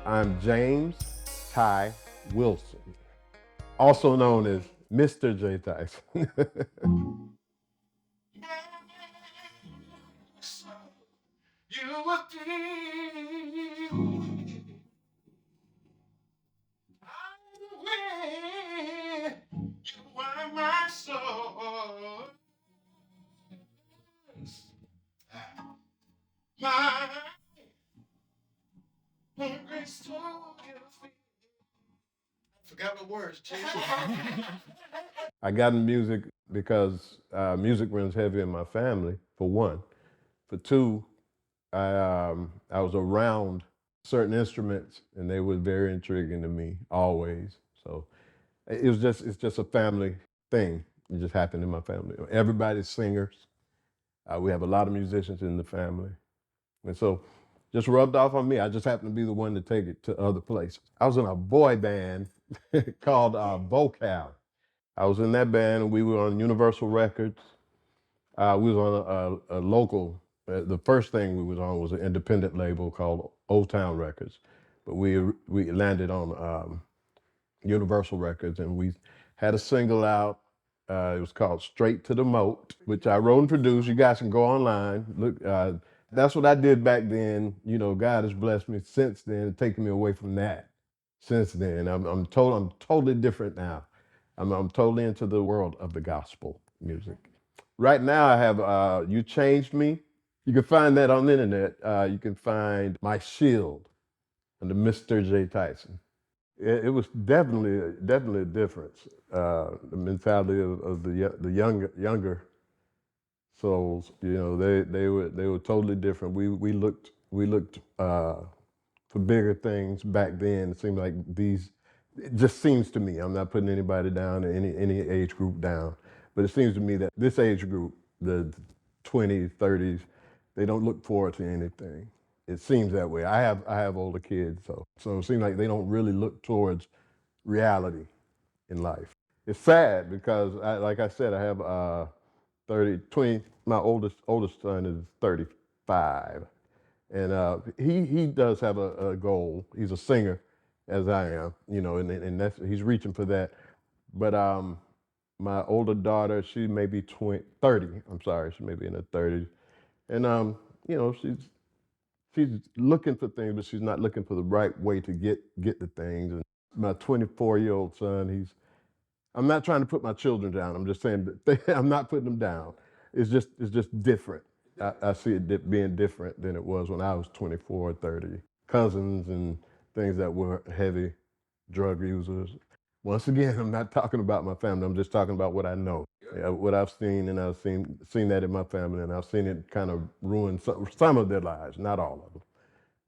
I'm James Ty Wilson, also known as Mr. Jae Tyson. You would be way you were my soul, my grace to your feet. Forgot the words, Chief. I got in music because music runs heavy in my family, for one. For two, I was around certain instruments and they were very intriguing to me always. So it's just a family thing. It just happened in my family. Everybody's singers. We have a lot of musicians in the family. And so just rubbed off on me. I just happened to be the one to take it to other places. I was in a boy band called Vocal. I was in that band and we were on Universal Records. We was on a local, the first thing we was on was an independent label called Old Town Records. But we landed on Universal Records and we had a single out. It was called Straight to the Moat, which I wrote and produced. You guys can go online. Look, that's what I did back then. You know, God has blessed me since then, taking me away from that. Since then, I'm totally different now. I'm totally into the world of the gospel music. Right now I have You Changed Me. You can find that on the internet. You can find My Shield under Mr. Jae Tyson. It was definitely a difference. The mentality of the younger souls, you know, they were totally different. We looked for bigger things back then. It seemed like it just seems to me, I'm not putting anybody down, any age group down, but it seems to me that this age group, the 20s, 30s, they don't look forward to anything. It seems that way. I have older kids, so it seems like they don't really look towards reality in life. It's sad because, like I said, I have 20. My oldest son is 35, and he does have a goal. He's a singer, as I am, you know, and that's, he's reaching for that. But my older daughter, she may be 30. I'm sorry, she may be in her 30s, and you know, she's looking for things, but she's not looking for the right way to get the things. And my 24-year-old son, I'm not trying to put my children down. I'm just saying that I'm not putting them down. It's just different. I see it being different than it was when I was 24 or 30. Cousins and things that were heavy drug users. Once again, I'm not talking about my family. I'm just talking about what I know. Yeah, what I've seen, and I've seen that in my family, and I've seen it kind of ruin some of their lives, not all of them.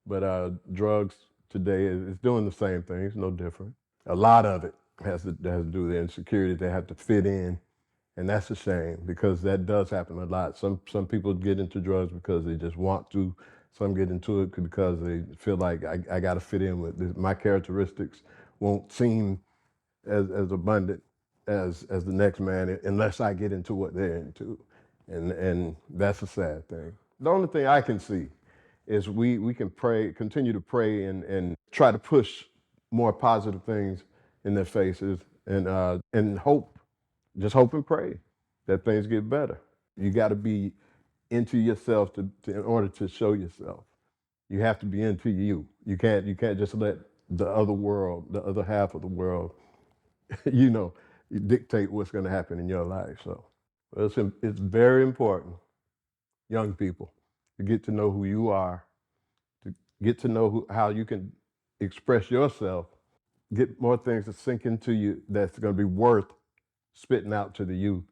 But drugs today is doing the same thing. It's no different. A lot of it has to do with their insecurity. They have to fit in, and that's a shame because that does happen a lot. Some people get into drugs because they just want to. Some get into it because they feel like I got to fit in with this. My characteristics won't seem as abundant as the next man unless I get into what they're into, and that's a sad thing. The only thing I can see is we can pray, continue to pray, and try to push more positive things in their faces, and hope, just hope and pray that things get better. You got to be into yourself in order to show yourself. You have to be into you. You can't just let the other world, the other half of the world, you know, dictate what's going to happen in your life. So it's very important, young people, to get to know who you are, to get to know how you can express yourself, get more things to sink into you that's going to be worth spitting out to the youth.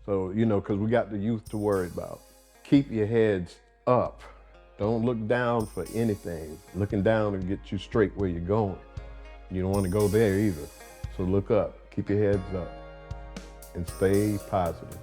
So, you know, because we got the youth to worry about. Keep your heads up. Don't look down for anything. Looking down will get you straight where you're going. You don't want to go there either. So look up, keep your heads up, and stay positive.